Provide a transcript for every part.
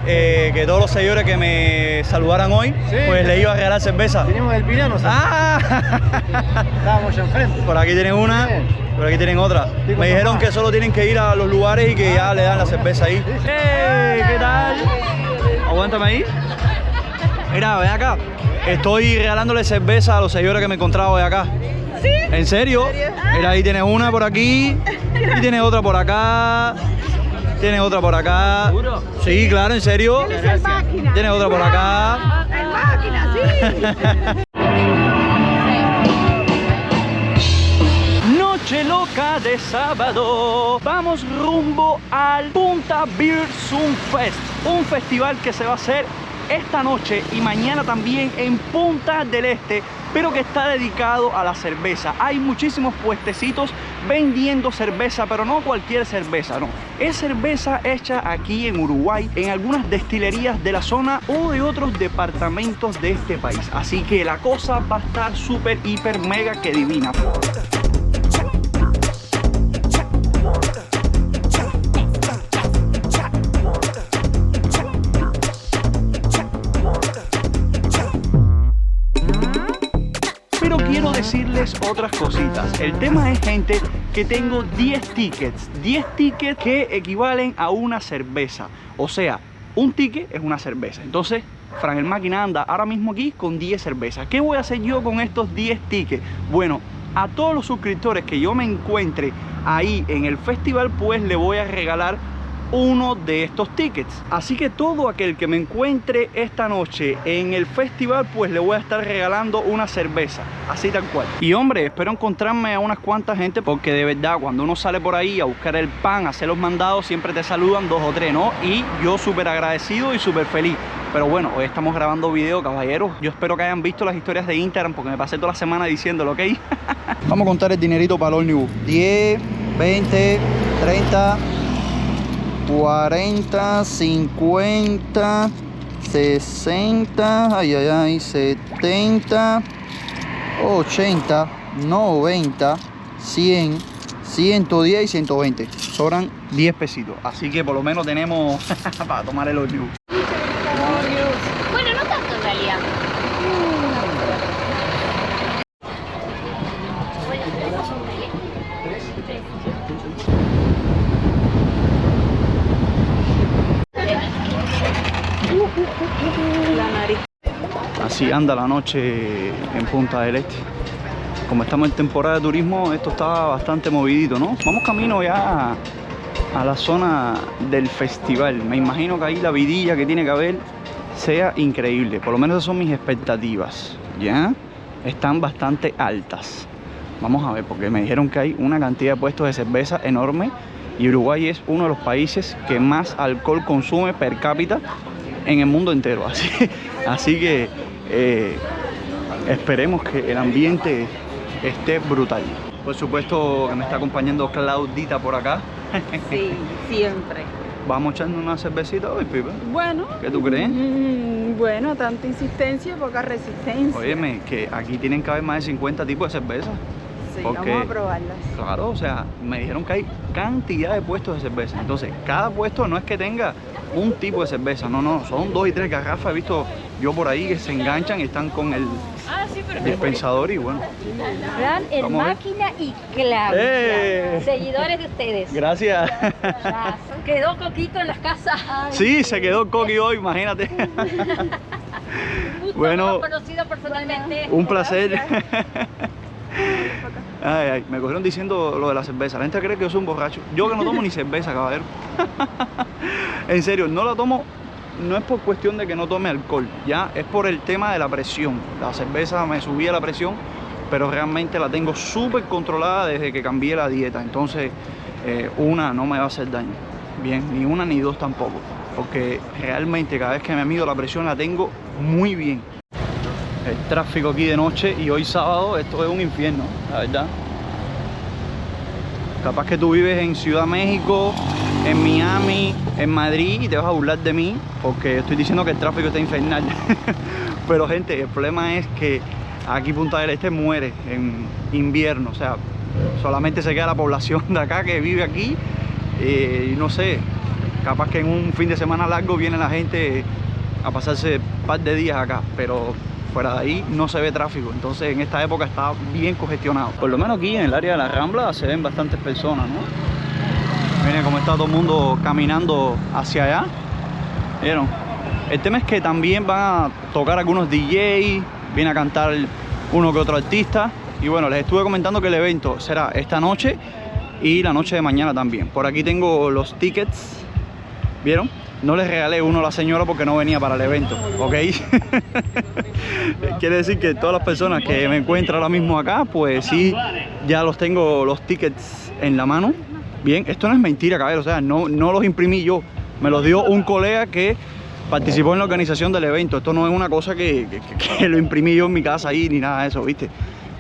que todos los seguidores que me saludaran hoy, sí, pues le iba a regalar cerveza. Tenemos el Pinano, ¿sabes? Estábamos ya enfrente. Por aquí tienen una, por aquí tienen otra. Me dijeron que solo tienen que ir a los lugares y que ya le dan la cerveza ahí. ¿Qué tal? Aguántame ahí. Mira, ven acá. Estoy regalándole cerveza a los seguidores que me he encontrado hoy acá. ¿Sí? ¿En serio? Mira, ahí tienes una por aquí y tienes otra por acá. Tienes otra por acá. ¿Seguro? Sí, claro, en serio. Tienes otra por acá. En máquina, sí. Noche loca de sábado. Vamos rumbo al Punta Beer Sun Fest, un festival que se va a hacer esta noche y mañana también en Punta del Este, pero que está dedicado a la cerveza. Hay muchísimos puestecitos vendiendo cerveza, pero no cualquier cerveza, no. Es cerveza hecha aquí en Uruguay, en algunas destilerías de la zona o de otros departamentos de este país. Así que la cosa va a estar súper, hiper, mega que divina. Pero quiero decirles otras cositas. El tema es, gente, que tengo 10 tickets que equivalen a una cerveza. O sea, un ticket es una cerveza. Entonces, Fran el Máquina anda ahora mismo aquí con 10 cervezas. ¿Qué voy a hacer yo con estos 10 tickets? Bueno, a todos los suscriptores que yo me encuentre ahí en el festival, pues le voy a regalar uno de estos tickets. Así que todo aquel que me encuentre esta noche en el festival, pues le voy a estar regalando una cerveza, así tal cual. Y hombre, espero encontrarme a unas cuantas gente, porque de verdad cuando uno sale por ahí a buscar el pan, a hacer los mandados, siempre te saludan 2 o 3, ¿no? Y yo súper agradecido y súper feliz. Pero bueno, hoy estamos grabando video, caballeros. Yo espero que hayan visto las historias de Instagram, porque me pasé toda la semana diciéndolo, ¿ok? Vamos a contar el dinerito para el ómnibus. 10, 20, 30... 40, 50, 60, 70, 80, 90, 100, 110 y 120. Sobran 10 pesitos. Así que por lo menos tenemos para tomar el ómnibus. Bueno, no tanto en realidad. La nariz. Así anda la noche en Punta del Este. Como estamos en temporada de turismo, esto está bastante movidito, ¿no? Vamos camino ya a la zona del festival. Me imagino que ahí la vidilla que tiene que haber sea increíble. Por lo menos esas son mis expectativas, ¿ya? Están bastante altas. Vamos a ver, porque me dijeron que hay una cantidad de puestos de cerveza enorme y Uruguay es uno de los países que más alcohol consume per cápita en el mundo entero. Así que esperemos que el ambiente esté brutal. Por supuesto que me está acompañando Claudita por acá. Sí, siempre. Vamos echando una cervecita hoy, Pipe. Bueno. ¿Qué tú crees? Bueno, tanta insistencia, poca resistencia. Óyeme, que aquí tienen que haber más de 50 tipos de cerveza. Sí, porque, vamos a probarlas. Claro, o sea, me dijeron que hay cantidad de puestos de cerveza. Entonces, cada puesto no es que tenga un tipo de cerveza, no, son 2 y 3 garrafas. He visto yo por ahí que se enganchan y están con el dispensador y bueno. Fran el Máquina y Claudia, seguidores de ustedes. Gracias. Ya, quedó Coquito en las casas. Sí, se quedó Coqui hoy, imagínate. Bueno, conocido personalmente. un placer. Ay, me cogieron diciendo lo de la cerveza. La gente cree que yo soy un borracho. Yo que no tomo ni cerveza, caballero. En serio, no la tomo. No es por cuestión de que no tome alcohol, ya es por el tema de la presión. La cerveza me subía la presión, pero realmente la tengo súper controlada desde que cambié la dieta. Entonces, una no me va a hacer daño. Bien, ni una ni dos tampoco. Porque realmente cada vez que me mido la presión la tengo muy bien. El tráfico aquí de noche y hoy sábado, esto es un infierno, la verdad. Capaz que tú vives en Ciudad de México, en Miami, en Madrid y te vas a burlar de mí porque estoy diciendo que el tráfico está infernal. Pero gente, el problema es que aquí Punta del Este muere en invierno, o sea, solamente se queda la población de acá que vive aquí y no sé, Capaz que en un fin de semana largo viene la gente a pasarse un par de días acá, pero fuera de ahí no se ve tráfico. Entonces en esta época está bien congestionado. Por lo menos aquí en el área de la Rambla se ven bastantes personas, ¿no? Miren cómo está todo el mundo caminando hacia allá. ¿Vieron? El tema es que también van a tocar algunos DJs, viene a cantar uno que otro artista. Y bueno, les estuve comentando que el evento será esta noche y la noche de mañana también. Por aquí tengo los tickets, ¿vieron? No les regalé uno a la señora porque no venía para el evento, ¿ok? Quiere decir que todas las personas que me encuentran ahora mismo acá, pues sí, ya los tengo los tickets en la mano. Bien, esto no es mentira, caballero, o sea, no los imprimí yo. Me los dio un colega que participó en la organización del evento. Esto no es una cosa que lo imprimí yo en mi casa ahí ni nada de eso, ¿viste?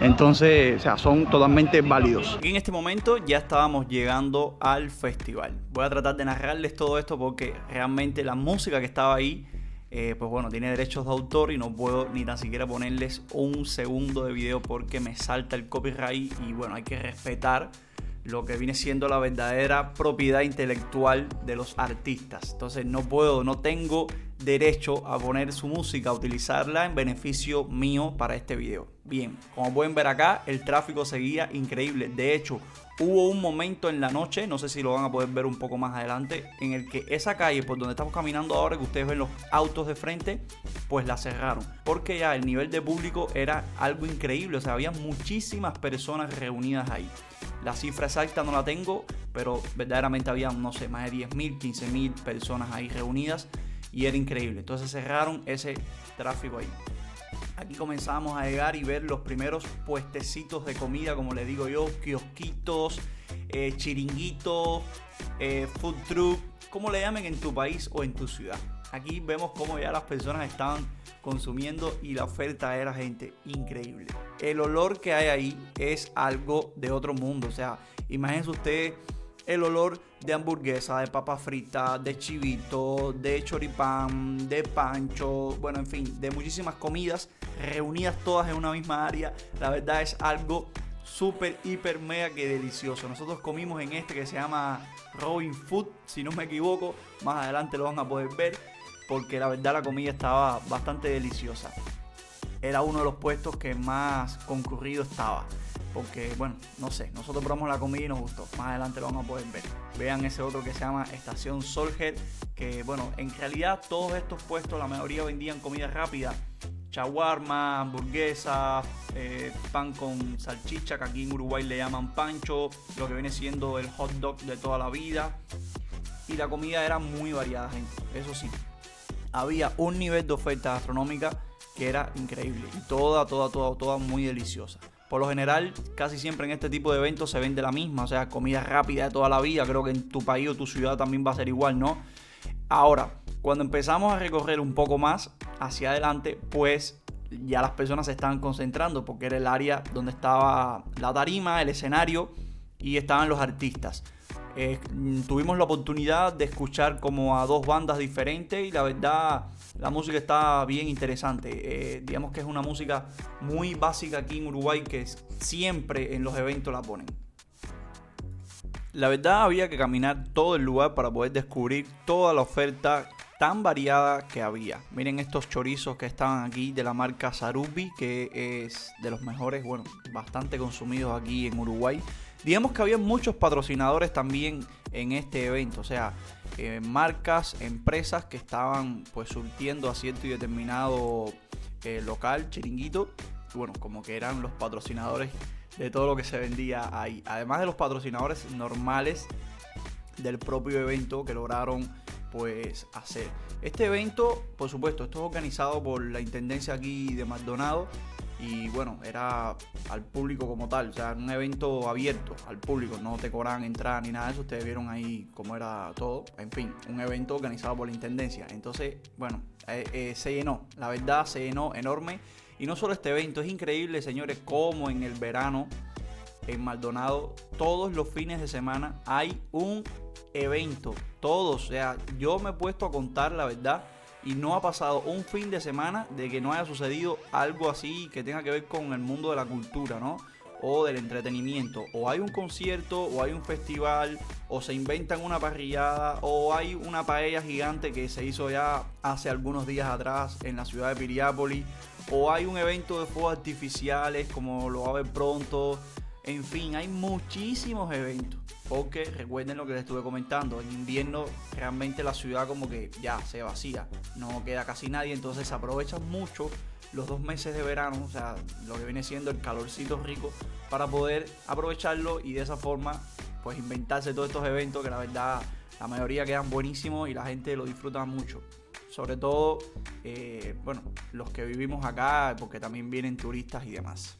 Entonces, o sea, son totalmente válidos. En este momento ya estábamos llegando al festival. Voy a tratar de narrarles todo esto porque realmente la música que estaba ahí, pues bueno, tiene derechos de autor y no puedo ni tan siquiera ponerles un segundo de video porque me salta el copyright y bueno, hay que respetar lo que viene siendo la verdadera propiedad intelectual de los artistas. Entonces no tengo derecho a poner su música, a utilizarla en beneficio mío para este video. Bien, como pueden ver acá, el tráfico seguía increíble. De hecho, hubo un momento en la noche, no sé si lo van a poder ver un poco más adelante, en el que esa calle por donde estamos caminando ahora, que ustedes ven los autos de frente, pues la cerraron. Porque ya el nivel de público era algo increíble, o sea, había muchísimas personas reunidas ahí. La cifra exacta no la tengo, pero verdaderamente había, no sé, más de 10.000, 15.000 personas ahí reunidas y era increíble. Entonces cerraron ese tráfico ahí. Aquí comenzamos a llegar y ver los primeros puestecitos de comida, como le digo yo, kiosquitos, chiringuitos, food truck, como le llamen en tu país o en tu ciudad. Aquí vemos cómo ya las personas estaban consumiendo y la oferta era, gente, increíble. El olor que hay ahí es algo de otro mundo. O sea, imagínense ustedes el olor de hamburguesa, de papa frita, de chivito, de choripán, de pancho, bueno, en fin, de muchísimas comidas reunidas todas en una misma área. La verdad es algo súper, hiper, mega que delicioso. Nosotros comimos en este que se llama Robin Food, si no me equivoco. Más adelante lo van a poder ver, porque la verdad la comida estaba bastante deliciosa. Era uno de los puestos que más concurrido estaba. Porque, bueno, no sé, nosotros probamos la comida y nos gustó. Más adelante lo van a poder ver. Vean ese otro que se llama Estación Solhead. Que, bueno, en realidad todos estos puestos, la mayoría vendían comida rápida. Shawarma, hamburguesa, pan con salchicha, que aquí en Uruguay le llaman pancho. Lo que viene siendo el hot dog de toda la vida. Y la comida era muy variada, gente. Eso sí, había un nivel de oferta gastronómica que era increíble. Y toda muy deliciosa. Por lo general, casi siempre en este tipo de eventos se vende la misma, o sea, comida rápida de toda la vida. Creo que en tu país o tu ciudad también va a ser igual, ¿no? Ahora, cuando empezamos a recorrer un poco más hacia adelante, pues ya las personas se estaban concentrando porque era el área donde estaba la tarima, el escenario y estaban los artistas. Tuvimos la oportunidad de escuchar como a dos bandas diferentes y la verdad la música está bien interesante. Digamos que es una música muy básica aquí en Uruguay que siempre en los eventos la ponen. La verdad había que caminar todo el lugar para poder descubrir toda la oferta tan variada que había. Miren estos chorizos que estaban aquí de la marca Sarubi, que es de los mejores, bueno, bastante consumidos aquí en Uruguay. Digamos que había muchos patrocinadores también en este evento, o sea, marcas, empresas que estaban pues surtiendo a cierto y determinado local, chiringuito, bueno, como que eran los patrocinadores de todo lo que se vendía ahí. Además de los patrocinadores normales del propio evento que lograron pues hacer. Este evento, por supuesto, esto es organizado por la intendencia aquí de Maldonado. Y bueno, era al público como tal, o sea, un evento abierto al público, no te cobraban entrada ni nada de eso, ustedes vieron ahí cómo era todo, en fin, un evento organizado por la intendencia. Entonces, bueno, se llenó, la verdad se llenó enorme. Y no solo este evento, es increíble, señores, como en el verano en Maldonado, todos los fines de semana hay un evento, todos, o sea, yo me he puesto a contar la verdad. Y no ha pasado un fin de semana de que no haya sucedido algo así que tenga que ver con el mundo de la cultura, ¿no? o del entretenimiento. O hay un concierto, o hay un festival, o se inventan una parrillada, o hay una paella gigante que se hizo ya hace algunos días atrás en la ciudad de Piriápolis, o hay un evento de fuegos artificiales como lo va a haber pronto. En fin, hay muchísimos eventos, porque recuerden lo que les estuve comentando, en invierno realmente la ciudad como que ya se vacía, no queda casi nadie, entonces se aprovechan mucho los 2 meses de verano, o sea, lo que viene siendo el calorcito rico, para poder aprovecharlo y de esa forma pues inventarse todos estos eventos que la verdad la mayoría quedan buenísimos y la gente lo disfruta mucho. Sobre todo, bueno, los que vivimos acá, porque también vienen turistas y demás.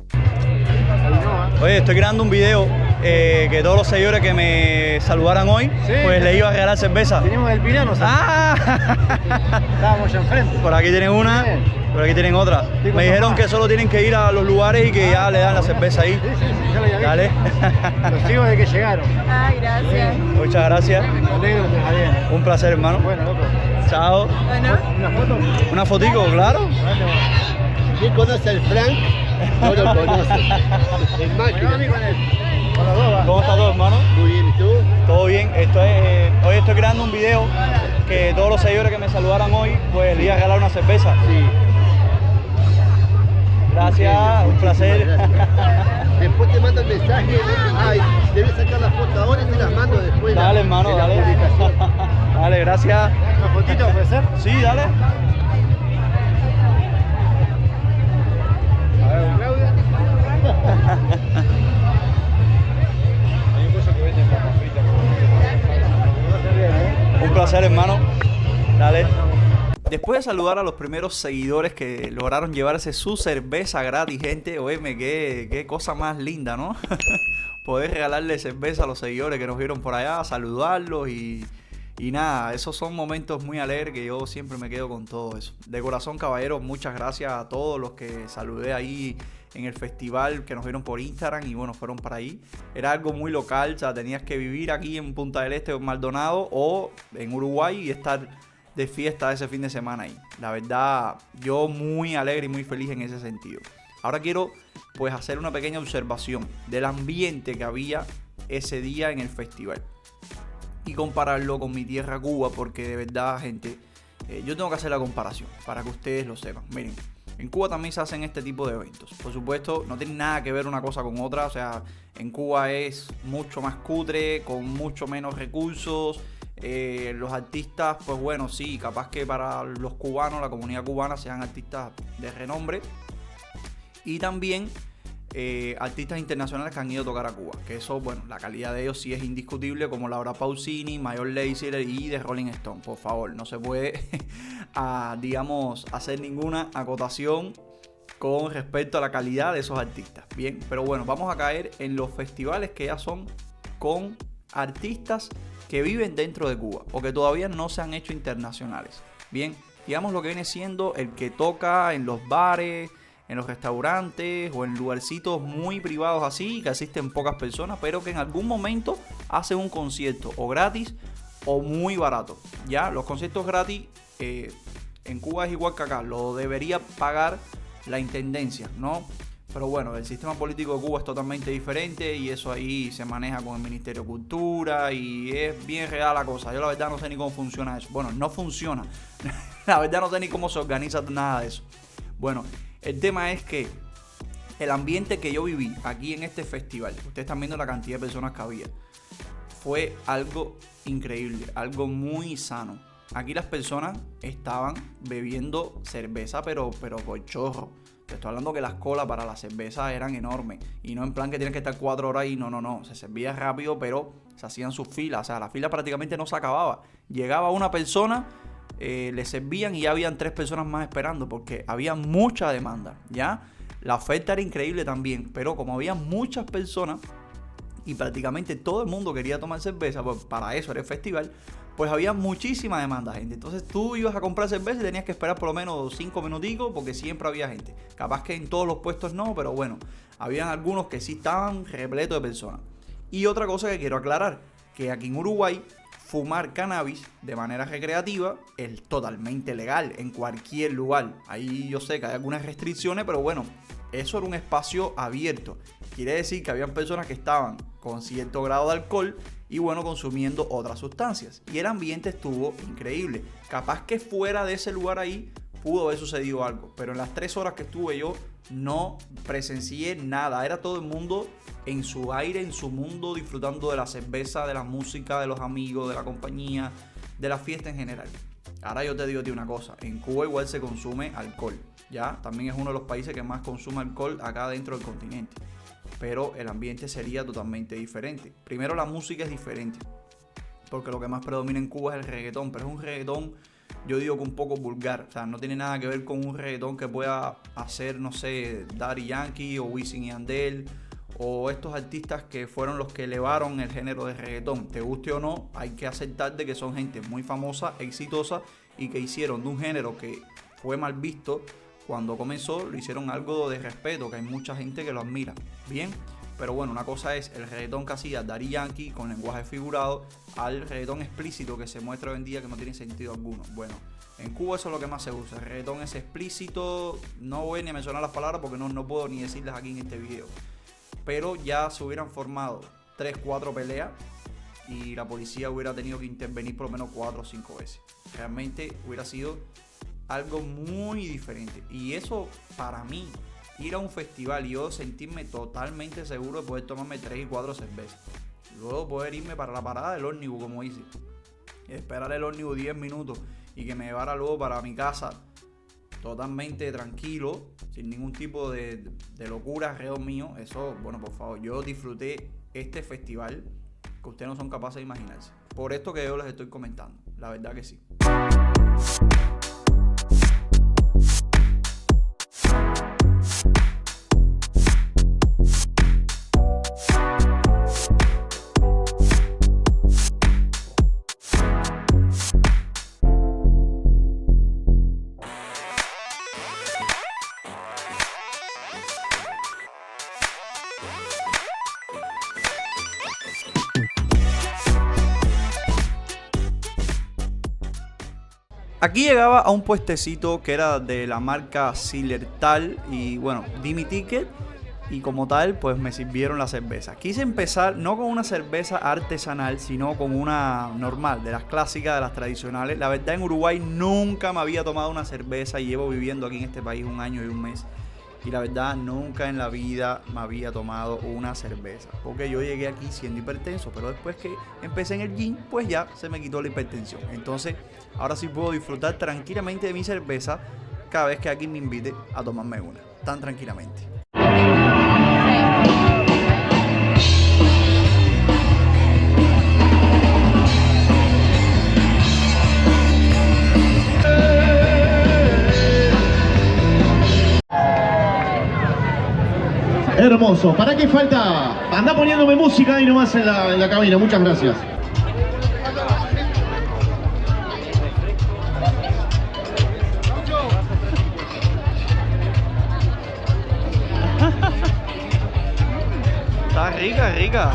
Oye, estoy grabando un video que todos los seguidores que me saludaran hoy, sí, pues les iba a regalar cerveza. Venimos del Pilar, ¿no? Estábamos ya enfrente. Por aquí tienen una, por aquí tienen otra. Me dijeron que solo tienen que ir a los lugares y que ya le dan la cerveza ahí. Sí, ya la había Dale. Los sigo de que llegaron. Ay, gracias. Muchas gracias. Me alegro que te bien. Un placer, hermano. Bueno, loco. Chao. Bueno. ¿Una foto? Una fotico, claro. ¿Quién conoce al Frank? No lo conoce. El máquina. ¿Cómo está todo, hermano? Muy bien, ¿y tú? Todo bien. Hoy estoy creando un video que todos los seguidores que me saludaran hoy, pues les iba a regalar una cerveza. Sí. Gracias, un placer. Gracias. Después te mando el mensaje. Ay, debes sacar la foto ahora y te las mando después. Dale, hermano, de la dale. publicación. Dale, gracias. ¿Una fotito puede ser? Sí, dale. A ver, Claudia. Hay un coso que vende papas fritas. Un placer, hermano. Dale. Después de saludar a los primeros seguidores que lograron llevarse su cerveza gratis, gente, oíme, qué cosa más linda, ¿no? Poder regalarle cerveza a los seguidores que nos vieron por allá, saludarlos y nada, esos son momentos muy alegres que yo siempre me quedo con todo eso. De corazón, caballeros, muchas gracias a todos los que saludé ahí en el festival, que nos vieron por Instagram y bueno, fueron para ahí. Era algo muy local, o sea, tenías que vivir aquí en Punta del Este o en Maldonado o en Uruguay y estar de fiesta ese fin de semana ahí. La verdad, yo muy alegre y muy feliz en ese sentido. Ahora quiero pues hacer una pequeña observación del ambiente que había ese día en el festival y compararlo con mi tierra Cuba, porque de verdad, gente, yo tengo que hacer la comparación para que ustedes lo sepan. Miren, en Cuba también se hacen este tipo de eventos. Por supuesto, no tiene nada que ver una cosa con otra. O sea, en Cuba es mucho más cutre, con mucho menos recursos. Los artistas, pues bueno, sí, capaz que para los cubanos, la comunidad cubana, sean artistas de renombre. Y también artistas internacionales que han ido a tocar a Cuba. Que eso, bueno, la calidad de ellos sí es indiscutible, como Laura Pausini, Major Lazer y The Rolling Stone. Por favor, no se puede, digamos, hacer ninguna acotación con respecto a la calidad de esos artistas. Bien, pero bueno, vamos a caer en los festivales que ya son con artistas que viven dentro de Cuba o que todavía no se han hecho internacionales. Bien, digamos lo que viene siendo el que toca en los bares, en los restaurantes o en lugarcitos muy privados así, que asisten pocas personas, pero que en algún momento hacen un concierto o gratis o muy barato. Ya, los conciertos gratis en Cuba es igual que acá, lo debería pagar la intendencia, ¿no? Pero bueno, el sistema político de Cuba es totalmente diferente y eso ahí se maneja con el Ministerio de Cultura y es bien real la cosa. Yo la verdad no sé ni cómo funciona eso. Bueno, no funciona. La verdad no sé ni cómo se organiza nada de eso. Bueno, el tema es que el ambiente que yo viví aquí en este festival, ustedes están viendo la cantidad de personas que había, fue algo increíble, algo muy sano. Aquí las personas estaban bebiendo cerveza, pero por chorro. Te estoy hablando que las colas para la cerveza eran enormes. Y no en plan que tienes que estar 4 horas y no. Se servía rápido, pero se hacían sus filas. O sea, la fila prácticamente no se acababa. Llegaba una persona, le servían y ya habían 3 personas más esperando porque había mucha demanda, ¿ya? La oferta era increíble también, pero como había muchas personas y prácticamente todo el mundo quería tomar cerveza, pues para eso era el festival, pues había muchísima demanda, gente. Entonces tú ibas a comprar cerveza y tenías que esperar por lo menos 5 minuticos porque siempre había gente. Capaz que en todos los puestos no, pero bueno, habían algunos que sí estaban repletos de personas. Y otra cosa que quiero aclarar, que aquí en Uruguay fumar cannabis de manera recreativa es totalmente legal en cualquier lugar. Ahí yo sé que hay algunas restricciones, pero bueno, eso era un espacio abierto. Quiere decir que habían personas que estaban con cierto grado de alcohol y bueno, consumiendo otras sustancias. Y el ambiente estuvo increíble. Capaz que fuera de ese lugar ahí pudo haber sucedido algo, pero en las 3 horas que estuve yo no presencié nada. Era todo el mundo en su aire, en su mundo, disfrutando de la cerveza, de la música, de los amigos, de la compañía, de la fiesta en general. Ahora yo te digo una cosa, en Cuba igual se consume alcohol, ¿ya? También es uno de los países que más consume alcohol acá dentro del continente. Pero el ambiente sería totalmente diferente. Primero, la música es diferente, porque lo que más predomina en Cuba es el reggaetón, pero es un reggaetón, yo digo que un poco vulgar. O sea, no tiene nada que ver con un reggaetón que pueda hacer, no sé, Daddy Yankee o Wisin y Yandel, o estos artistas que fueron los que elevaron el género de reggaetón. Te guste o no, hay que aceptar de que son gente muy famosa, exitosa, y que hicieron de un género que fue mal visto cuando comenzó, lo hicieron algo de respeto, que hay mucha gente que lo admira. Bien, pero bueno, una cosa es el reggaetón que hacía Daddy Yankee con lenguaje figurado al reggaetón explícito que se muestra hoy en día, que no tiene sentido alguno. Bueno, en Cuba eso es lo que más se usa. El reggaetón es explícito, no voy ni a mencionar las palabras porque no puedo ni decirlas aquí en este video. Pero ya se hubieran formado 3-4 peleas y la policía hubiera tenido que intervenir por lo menos 4 o 5 veces. Realmente hubiera sido algo muy diferente. Y eso, para mí, ir a un festival y yo sentirme totalmente seguro de poder tomarme 3 y 4 cervezas. Luego poder irme para la parada del ómnibus, como dice. Esperar el ómnibus 10 minutos y que me llevara luego para mi casa totalmente tranquilo, sin ningún tipo de locura alrededor mío. Eso, bueno, por favor, yo disfruté este festival que ustedes no son capaces de imaginarse. Por esto que yo les estoy comentando, la verdad que sí. Aquí llegaba a un puestecito que era de la marca Zillertal y bueno, di mi ticket y como tal pues me sirvieron la cerveza. Quise empezar no con una cerveza artesanal, sino con una normal, de las clásicas, de las tradicionales. La verdad, en Uruguay nunca me había tomado una cerveza y llevo viviendo aquí en este país 1 año y 1 mes. Y la verdad, nunca en la vida me había tomado una cerveza. Porque yo llegué aquí siendo hipertenso, pero después que empecé en el gym, pues ya se me quitó la hipertensión. Entonces, ahora sí puedo disfrutar tranquilamente de mi cerveza cada vez que alguien me invite a tomarme una. Tan tranquilamente. Hermoso. ¿Para qué falta? Anda poniéndome música ahí nomás en la cabina. Muchas gracias. Está rica, rica.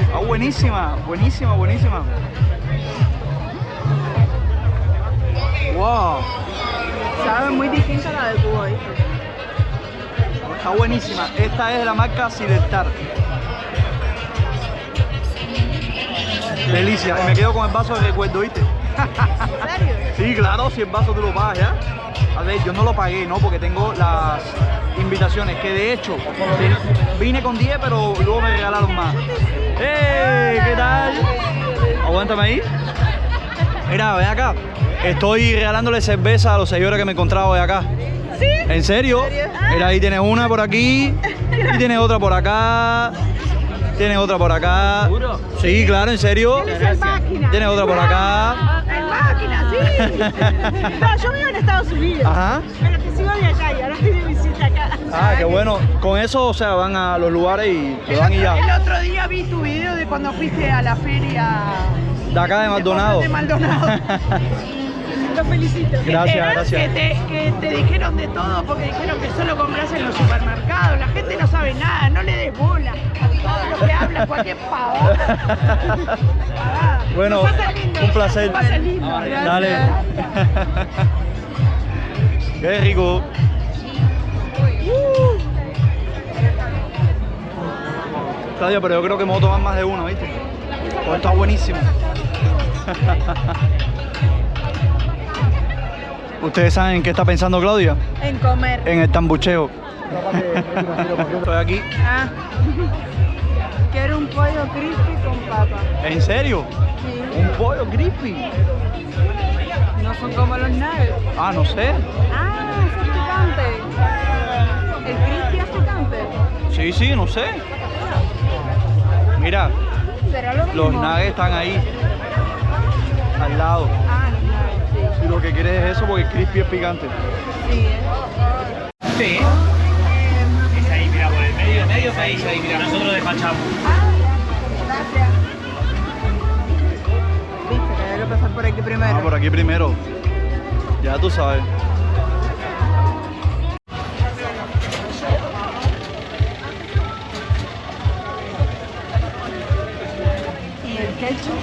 Está buenísima, buenísima, buenísima. Wow. Sabe muy distinta a la de Cuba, ¿viste? Está buenísima. Esta es de la marca Zillertal. Delicia. Y me quedo con el vaso de recuerdo, ¿viste? ¿En serio? Sí, claro, si el vaso tú lo pagas, ¿ya? A ver, yo no lo pagué, ¿no? Porque tengo las invitaciones, que de hecho vine con 10, pero luego me regalaron más. ¡Hey! ¿Qué tal? Aguántame ahí. Mira, ven acá. Estoy regalándole cerveza a los seguidores que me encontraba hoy acá. ¿Sí? ¿En serio? Mira, ahí tienes una por aquí y tienes otra por acá. Tienes otra por acá. ¿Seguro? Sí, claro, en serio. Tienes otra por acá. En máquina, sí. No, yo vivo en Estados Unidos. Ajá. Pero te sigo de allá y ahora estoy de visita acá. Ah, qué bueno. Con eso, o sea, van a los lugares y lo dan y ya. El otro día vi tu video de cuando fuiste a la feria De acá de Maldonado. De Maldonado. Lo felicito. Gracias, gracias. Que te dijeron de todo porque dijeron que solo compras en los supermercados. La gente no sabe nada, no le des bola. Todo lo que habla, cualquier pavada. Bueno, un placer. Dale. Qué rico. Claudia, pero yo creo que me voy a tomar más de uno, ¿viste? Pues está buenísimo. ¿Ustedes saben en qué está pensando Claudia? En comer. En el tambucheo. Estoy aquí. Ah. Quiero un pollo crispy con papa. ¿En serio? Sí. ¿Un pollo crispy? No son como los nuggets. Ah, no sé. Ah, eso es picante. ¿El crispy es picante? Sí, sí, no sé. Mira, ¿Será lo mismo? los nuggets están ahí. Al lado. Ah, los nuggets, Y lo que quieres es eso porque el crispy es picante. sí. Sí. Es ahí, mira, por el medio país, ahí, mira, nosotros despachamos. Gracias. Viste que hay que pasar por aquí primero. Ah, por aquí primero. Ya tú sabes. ¿Y el ketchup?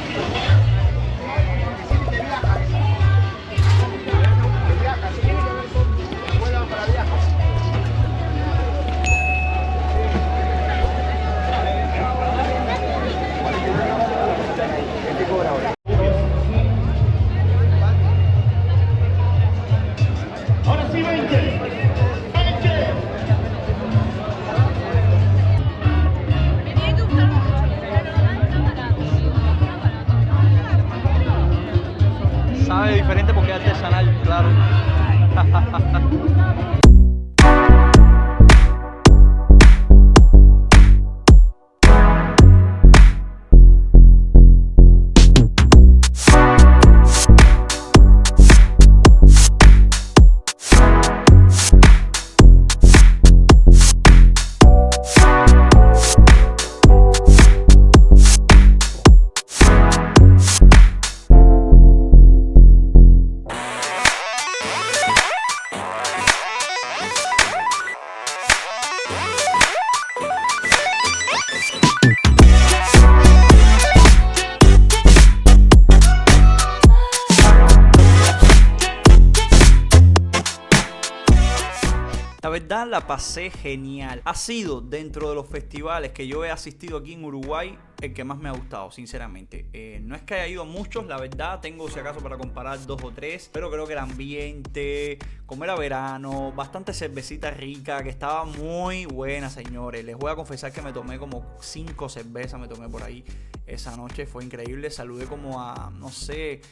Ahora sí, 20. 20. Sabe diferente porque es artesanal, claro. La verdad la pasé genial. Ha sido dentro de los festivales que yo he asistido aquí en Uruguay el que más me ha gustado, sinceramente. No es que haya ido a muchos, la verdad, tengo si acaso para comparar 2 o 3, pero creo que el ambiente, como era verano, bastante cervecita rica, que estaba muy buena, señores. Les voy a confesar que me tomé como 5 cervezas, me tomé por ahí esa noche, fue increíble. Saludé como a, no sé,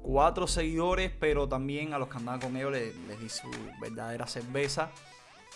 4 seguidores, pero también a los que andaban con ellos les di su verdadera cerveza.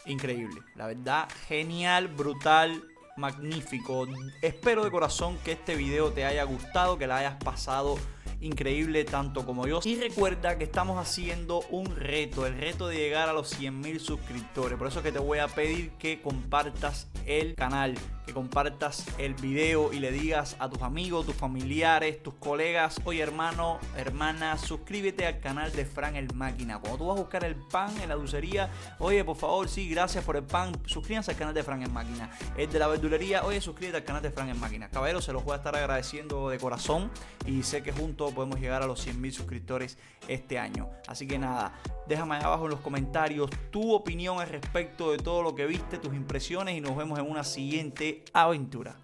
Increíble, la verdad, genial, brutal, magnífico. Espero de corazón que este video te haya gustado, que la hayas pasado increíble tanto como yo. Y recuerda que estamos haciendo un reto, el reto de llegar a los 100.000 suscriptores. Por eso que te voy a pedir que compartas el canal, que compartas el video y le digas a tus amigos, tus familiares, tus colegas: oye, hermano, hermana, suscríbete al canal de Fran el Máquina. Cuando tú vas a buscar el pan en la dulcería, oye, por favor, sí, gracias por el pan, suscríbanse al canal de Fran el Máquina. El de la verdulería, oye, suscríbete al canal de Fran el Máquina. Caballeros, se los voy a estar agradeciendo de corazón y sé que juntos podemos llegar a los 100.000 suscriptores este año. Así que nada, déjame ahí abajo en los comentarios tu opinión al respecto de todo lo que viste, tus impresiones, y nos vemos en una siguiente aventura.